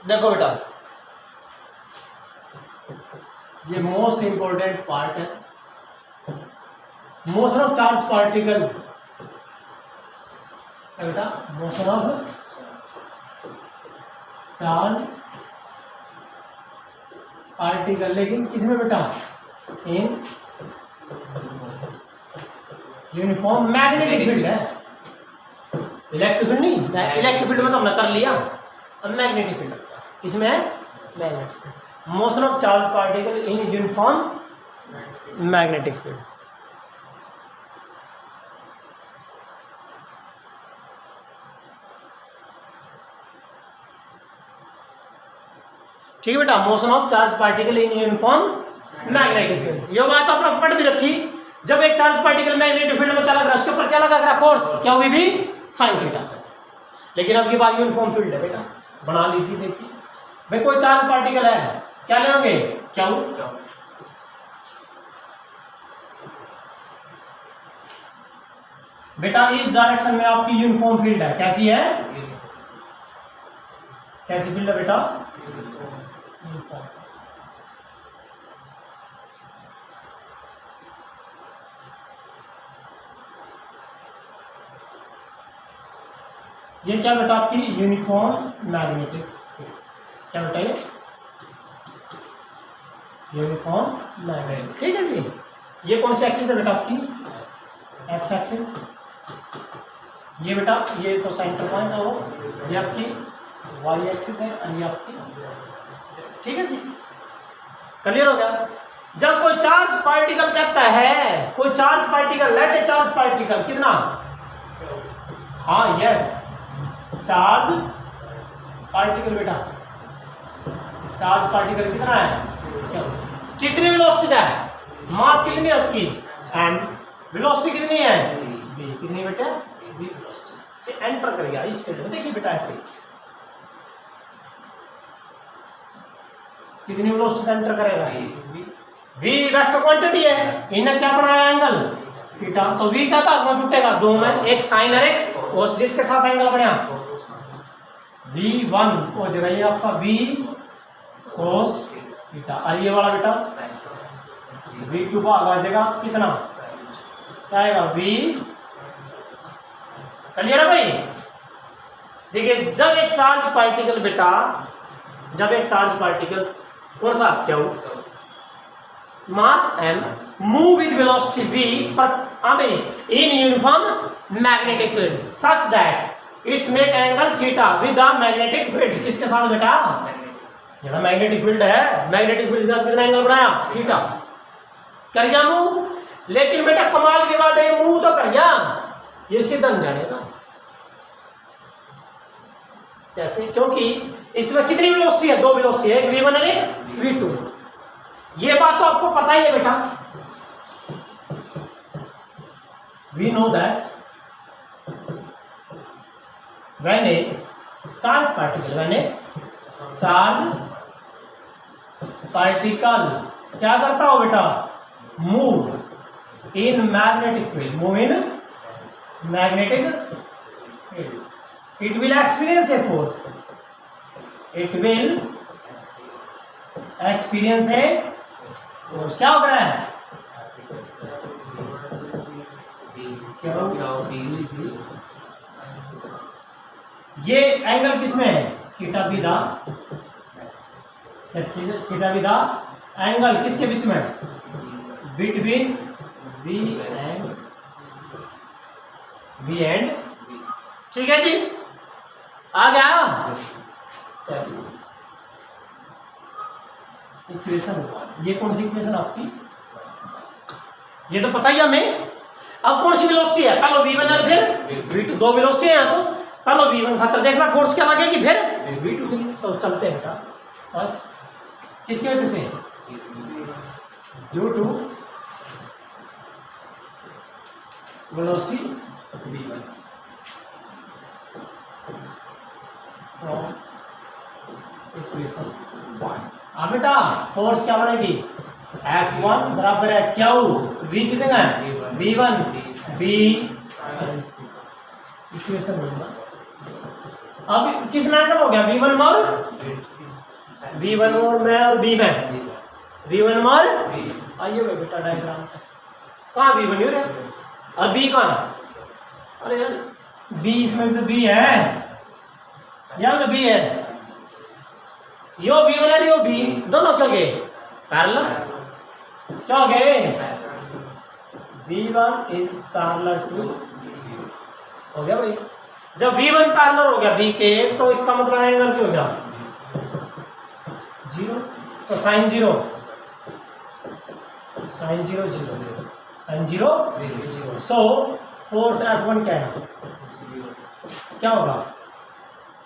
देखो बेटा, ये मोस्ट इंपॉर्टेंट पार्ट है, मोशन ऑफ चार्ज पार्टिकल बेटा, मोशन ऑफ चार्ज पार्टिकल, लेकिन किसमें बेटा, इन यूनिफॉर्म मैग्नेटिक फील्ड है, इलेक्ट्रिक फील्ड नहीं, इलेक्ट्रिक फील्ड में तो हमने कर लिया, अब मैग्नेटिक फील्ड इसमें है, magnetic motion of charge particle in uniform magnetic field. ठीक है बेटा, motion of charge particle in uniform magnetic field, ये बात आपने पढ़ भी रखी। जब एक चार्ज पार्टिकल मैग्नेटिक फील्ड में चला गया, उसके ऊपर क्या लगा फोर्स, क्या हुई भी, साइन थीटा। लेकिन अब की बात यूनिफॉर्म फील्ड है बेटा, बना लीजिए। देखिए भाई, कोई चार्ज पार्टिकल है, क्या लेंगे, क्या बेटा, इस डायरेक्शन में आपकी यूनिफॉर्म फील्ड है, कैसी है, कैसी फील्ड है बेटा, यूनिफॉर्म। ये क्या बेटा, आपकी यूनिफॉर्म मैग्नेटिक फील्ड, क्या बेटा, ये यूनिफॉर्म मैग्नेटिक। ठीक है जी, ये कौन सी एक्सिस है बेटा, आपकी एक्स एक्सिस, ये बेटा, ये तो सेंटर पॉइंट है वो, ये आपकी वाई एक्सिस है, और ये आपकी, ठीक है जी, क्लियर हो गया। जब कोई चार्ज पार्टिकल कहता है, कोई charge particle, let a charge particle कितना, हाँ यस, चार्ज पार्टिकल बेटा, चार्ज पार्टिकल कितना है, कितनी वेलोसिटी है, मास कितनी है उसकी, एम, वेलोसिटी कितनी है, v, कितनी बेटा, v वेलोसिटी से एंटर कर गया इस फील्ड में। देखिए बेटा, ऐसे कितनी वेलोसिटी एंटर करेगा, v वेक्टर क्वांटिटी है, इन्हें क्या बनाया, एंगल थीटा, तो v का भाग में टूटेगा दो में, एक साइन और एक कोस, जिसके साथ एंगल बना v1 हो जाएगा, ये आपका v कोस थीटा, और ये वाला बेटा v2 भाग आ जाएगा कितना, क्या आएगा, v, क्लियर है भाई। देखिए, जब एक चार्ज पार्टिकल बेटा, जब एक चार्ज पार्टिकल कौन सा, क्या हो, मास m, move with velocity v पर in uniform magnetic field such that it's make angle theta with the magnetic field, किसके साथ बेटा, ये मैग्नेटिक फील्ड है, मैग्नेटिक फील्ड के साथ कितना एंगल बनाया, थीटा, कर गया मूव। लेकिन बेटा कमाल की बात है, मूव तो कर गया, ये सीधा जानेगा कैसे, क्योंकि इसमें कितनी वेलोसिटी है, दो वेलोसिटी है, एक v1 और एक v2। ये बात तो आपको पता ही है बेटा, we know that when a charge particle क्या करता हो बेटा, move in magnetic field, move in magnetic field, it will experience a force, it will experience a force, क्या हो रहा है, ये एंगल किसमें है, थीटा विदा, थीटा विदा एंगल किसके बीच में, बिटवीन v एंड, ठीक है जी, आ गया। चलिए इक्वेशन, ये कौन सी इक्वेशन आपकी, ये तो पता ही हमें। अब कौन सी वेलोसिटी है, पहले v1 और फिर v2, दो वेलोसिटी है, तो पहले v1 खातर देखना फोर्स क्या लगेगी, फिर v2 के लिए। तो चलते हैं बेटा, फर्स्ट किसकी वजह से, due to velocity v1, equation 1। अब बेटा फोर्स क्या बनेगी, F1 बराबर है क्या, v किस जगह है, v1 v, इक्वेशन। अब किस एंगल हो गया, v1 और V1 और मैं और B में, V1 और आइए भाई बेटा डायग्राम पे, कहाँ V1 हो रहा है और B कहाँ? अरे यार B, इसमें तो B है, यहाँ तो B है, यो V1 है यो B, दोनों क्या गए पैरेलल, क्या हो गए? V1 इज पैरेलल टू, हो गया भाई। जब V1 पैरेलल हो गया B के तो इसका मतलब एंगल क्या हो गया? 0, तो sine 0 sine 0 sine 0 so force F1 क्या है? क्या होगा?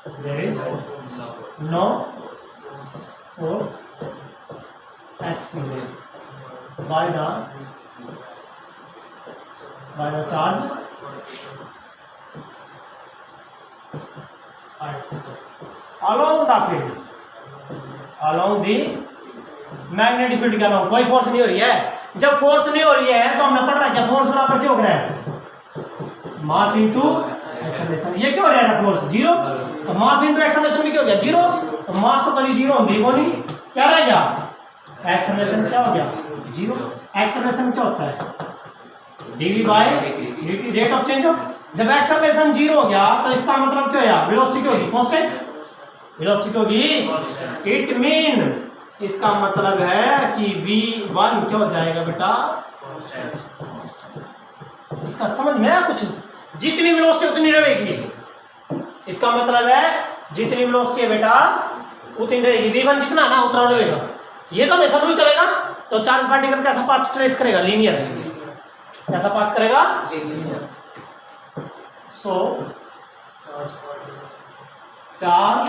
There is no force experience by the charge along the field, along the magnetic field के अलावा कोई फोर्स नहीं हो रही है। जब फोर्स नहीं हो रही है तो हमने पढ़ रहा है क्या? फोर्स बराबर क्या हो रहा है? Mass into acceleration. ये क्यों हो रहा है? फोर्स 0, तो मास इनटू एक्सेलरेशन भी क्या हो गया? 0, तो मास तो कभी 0 होती है, नहीं क्या रह गया? एक्सेलरेशन क्या हो गया? 0। एक्सेलरेशन क्या होता है? dv by dt, rate of change of. जब एक्सेलरेशन 0 हो गया तो इसका मतलब क्या होगा? वेलोसिटी क्या होगी? कांस्टेंट वेलोसिटी होगी। इट मीन इसका मतलब है कि v1 क्या हो जाएगा बेटा? इसका समझ में आया कुछ? जितनी वेलोसिटी उतनी रहेगी, इसका मतलब है जितनी वेलोसिटी है बेटा उतनी रहेगी। v1 जितना ना उतना रहेगा। ये तो हमेशा नहीं चलेगा। तो चार्ज पार्टिकल कैसा पाथ ट्रेस करेगा? लीनियर। कैसा पाथ करेगा? Linear. So charge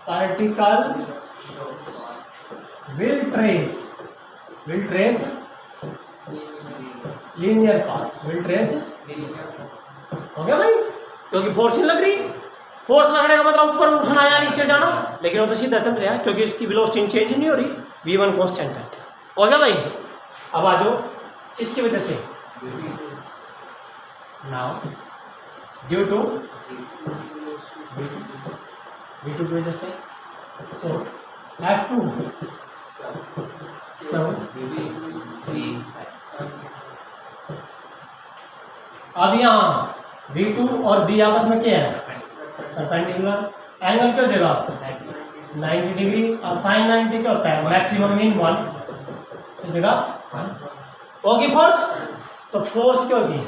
particle will trace linear path, will trace हो गया भाई? क्योंकि फोर्स नहीं लग रही। फोर्स लगने का मतलब ऊपर उठना या नीचे जाना, लेकिन वो तो सीधा चल रहा है क्योंकि इसकी वेलोसिटी चेंज नहीं हो रही। v1 कांस्टेंट है। हो गया भाई? अब आ जाओ किसकी वजह से? नाउ ड्यू टू v2 की वजह से। सो F2 अब यहाँ V2 और B आपस में क्या है? परपेंडिकुलर। एंगल क्या हो जाएगा? 90 डिग्री। और साइन 90 क्या होता है? मैक्सिमम मीन 1 जगह होगी फोर्स। तो फोर्स क्या होगी?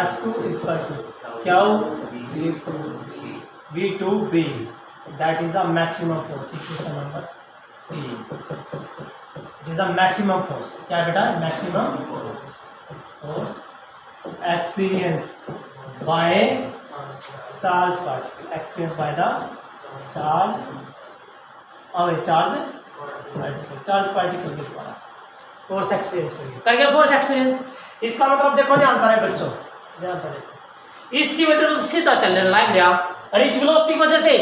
F2 इज क्या हो? V2B, that is the maximum force. Equation number 3, it is the maximum force. क्या है बेटा? maximum force experienced by charge particle, experienced by the charge particle के द्वारा फोर्स एक्सपीरियंस करिए। कर गया फोर्स एक्सपीरियंस। इसका मतलब देखो ध्यान रहे बच्चों, ध्यान रहे। इसकी वजह से तो सीधा चलने लग गया और इस वेलोसिटी की वजह से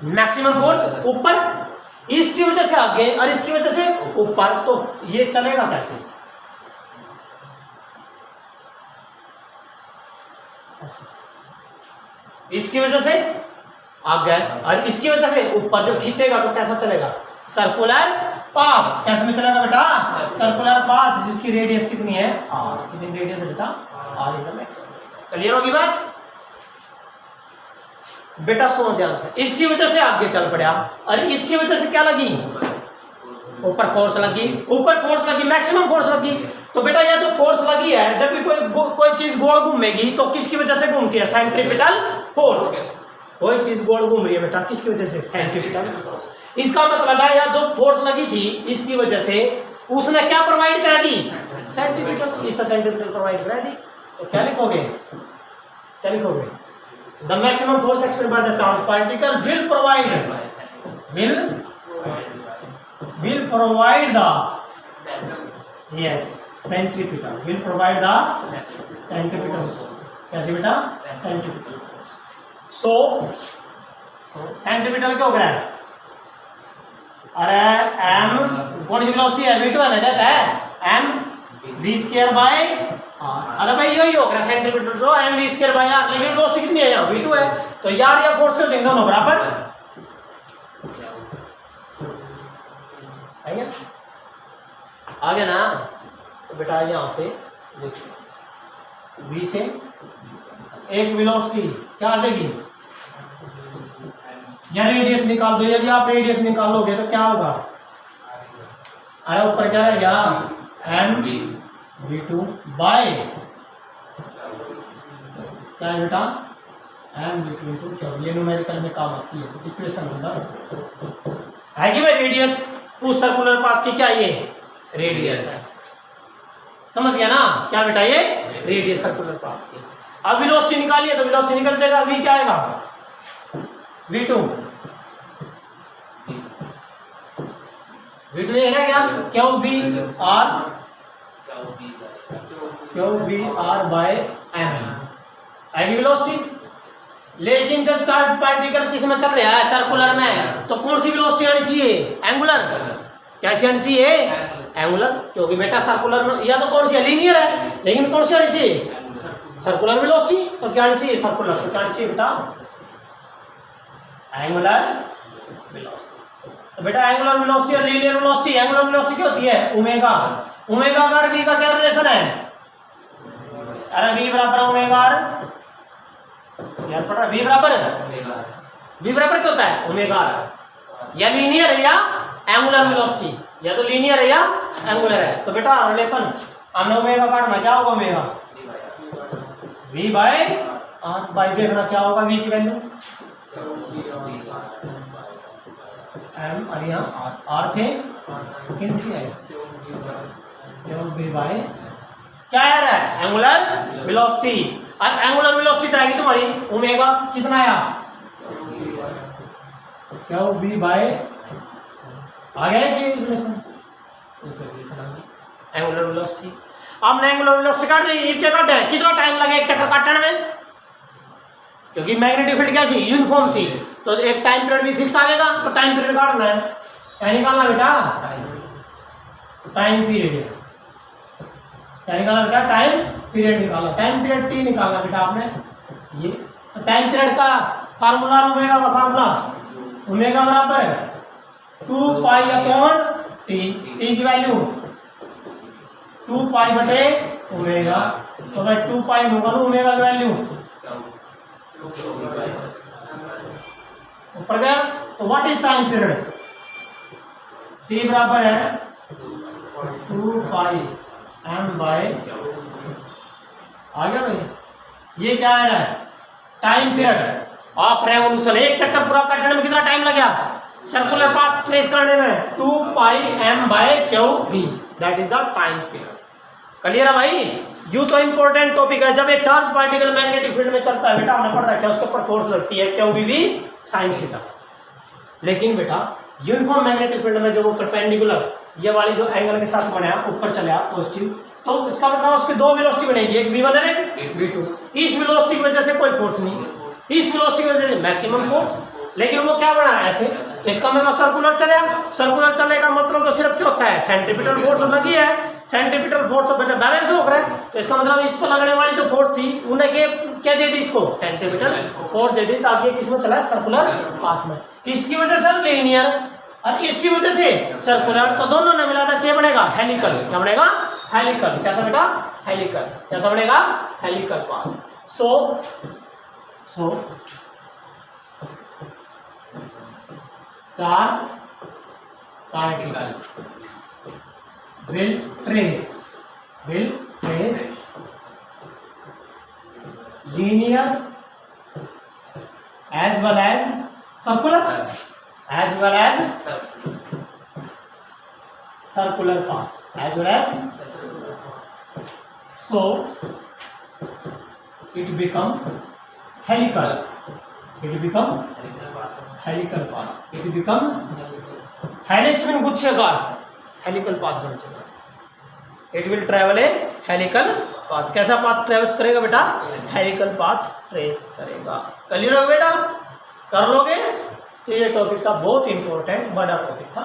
मैक्सिमम फोर्स ऊपर, इसकी वजह से आगे और इसकी वजह से ऊपर। तो ये चलेगा कैसे? इसकी वजह से आगे और इसकी वजह से ऊपर जो खींचेगा तो कैसा चलेगा? Circular path. कैसे में चलेगा बेटा? सर्कुलर पाथ जिसकी रेडियस कितनी है? r। कितनी रेडियस है बेटा? r is the maximum. Clear होगी बात बेटा? सुनो ध्यान से। इसकी वजह से आगे चल पड़ा और इसकी वजह से क्या लगी? ऊपर फोर्स लगी। ऊपर फोर्स लगी, मैक्सिमम फोर्स लगी। तो बेटा यह जो फोर्स लगी है, जब भी कोई चीज गोल घूमेगी तो किसकी वजह से घूमती है? Centripetal force. कोई चीज गोल घूम रही है बेटा, किसकी वजह से? Centripetal force. इसका मतलब है यह जो फोर्स लगी थी इसकी वजह से उसने क्या प्रोवाइड करा दी? सेंट्रीपिटल। इसका सेंट्रीपिटल प्रोवाइड करा दी। तो क्या लिखोगे? क्या लिखोगे? The maximum force experienced by the charged particle will provide the centripetal, will provide the centripetal force. कैसे बेटा? centripetal force. So centripetal क्या हो गया है? अरे m कौन सी वेलोसिटी है? v2 है ना, जाता है m v² बाय r। अरे भाई यही हो गया सेंटीमीटर तो m v² बाय r। लेकिन वेलोसिटी कितनी है? यहाँ v2 है। तो यार या फोर्स क्यों चाहिए? दोनों बराबर। है क्या? आ गया ना? तो बेटा यहाँ से देखिए V से एक वेलोसिटी क्या आ जाएगी, या रेडियस निकाल दो। यदि आप रेडियस निकालोगे तो क्या होगा, अरे ऊपर क्या रहेगा mv2 बाय क्या है बेटा mv2 क्या, ये न्यूमेरिकल में काम आती है इक्वेशन मतलब है कि भाई रेडियस उस सर्कुलर पाथ की क्या ये रेडियस है, समझ गया ना? क्या बेटा ये रेडियस सर्कुलर पाथ की। अब वेलोसिटी निकालिए तो वेलोसिटी निकल जाएगा, v क्या आएगा v2 नहीं है क्या, Q V R by M आएगी वेलोसिटी। लेकिन जब चार्ज पार्टिकल किस में चल रहा है सर्कुलर में, तो कौन सी वेलोसिटी आनी चाहिए, एंगुलर। कैसी आनी चाहिए, एंगुलर, क्योंकि बेटा सर्कुलर में या तो कौन सी लीनियर है, लेकिन कौन सी आनी चाहिए सर्कुलर वेलोसिटी, तो क्या आनी चाहिए सर्कुलर, तो क्या आनी चाहिए बेटा एंगुलर वेलोसिटी। तो बेटा एंगुलर वेलोसिटी और लीनियर वेलोसिटी, एंगुलर वेलोसिटी क्या होती है ओमेगा, ओमेगा का v का क्या रिलेशन है, अरे v बराबर ओमेगा यार पढ़ रहा, v बराबर क्या होता है ओमेगा, या लीनियर है या एंगुलर वेलोसिटी, या तो लीनियर है या एंगुलर है। तो बेटा रिलेशन हमने ओमेगा काटना, क्या होगा omega v by r by देखना क्या होगा v की वैल्यू m और यहाँ r से कितनी है v बाय क्या आ रहा है एंगुलर वेलोसिटी। अब एंगुलर वेलोसिटी आएगी तुम्हारी ओमेगा कितना आया क्या v बाय आ गया कि रिलेशन एंगुलर वेलोसिटी। अब एंगुलर वेलोसिटी काट ली, ये क्या काटा है, कितना टाइम लगे एक चक्कर काटने में, क्योंकि मैग्नेटिक फील्ड क्या थी यूनिफॉर्म थी, तो एक टाइम पीरियड भी फिक्स आएगा, तो टाइम पीरियड काटना है, क्या निकालना बेटा टाइम पीरियड, क्या निकालना बेटा टाइम पीरियड निकालना, टाइम पीरियड t निकालना बेटा आपने। ये तो टाइम पीरियड का फार्मूला ओमेगा का फार्मूला ओमेगा बराबर 2 पाई अपॉन t, t की वैल्यू 2 पाई बटे ओमेगा, तो भाई 2 पाई होगा ना ओमेगा की वैल्यू ऊपर गया। तो what is time period, t बराबर है 2 पाई m बाय, आ गया भाई। ये क्या आ रहा है टाइम पीरियड ऑफ रेवोल्यूशन, एक चक्कर पूरा काटने में कितना टाइम लग गया सर्कुलर पाथ ट्रेस करने में 2 pi m by Q v, that is the time period. Clear है भाई? यू तो इंपॉर्टेंट टॉपिक है। जब एक चार्ज पार्टिकल मैग्नेटिक फील्ड में चलता है बेटा, हमने पढ़ रखा है उसके ऊपर फोर्स लगती है क्यू वी भी साइन थीटा। लेकिन बेटा यूनिफॉर्म मैग्नेटिक फील्ड में जब वो परपेंडिकुलर ये वाली जो एंगल के साथ बनाया ऊपर चले पॉजिटिव, तो इसका मतलब उसकी दो वेलोसिटी बनेगी, एक v1 और एक v2। इस वेलोसिटी की वजह से कोई फोर्स नहीं, इस वेलोसिटी की वजह से मैक्सिमम फोर्स, लेकिन वो क्या बना ऐसे, तो इसका मतलब सर्कुलर चले, सर्कुलर चलने का मतलब तो सिर्फ क्या होता है सेंट्रीपिटल फोर्स लगी है, सेंट्रीपिटल फोर्स तो बेटा बैलेंस हो रहा है, तो इसका मतलब इस पर लगने वाली जो फोर्स थी उन्हें क्या दे दी, इसको सेंट्रीपिटल फोर्स दे दी, ताकि किसमें चला सर्कुलर पाथ में। इसकी वजह से लीनियर और इसकी वजह से सर्कुलर, तो दोनों ने मिला था क्या बनेगा हेलिकल, क्या बनेगा हेलिकल। कैसा बेटा हेलिकल, कैसा बनेगा helical path. So charge particle will trace linear as well as circular path, so it become helical path, helix में गुच्छेदार हेलिकल पाथ बन जाएगा, it will travel A helical path. कैसा पाथ ट्रेवल्स करेगा बेटा हेलिकल पाथ ट्रेस करेगा। Clear हो बेटा, कर लोगे तो ये टॉपिक था बहुत इंपॉर्टेंट, बड़ा टॉपिक था।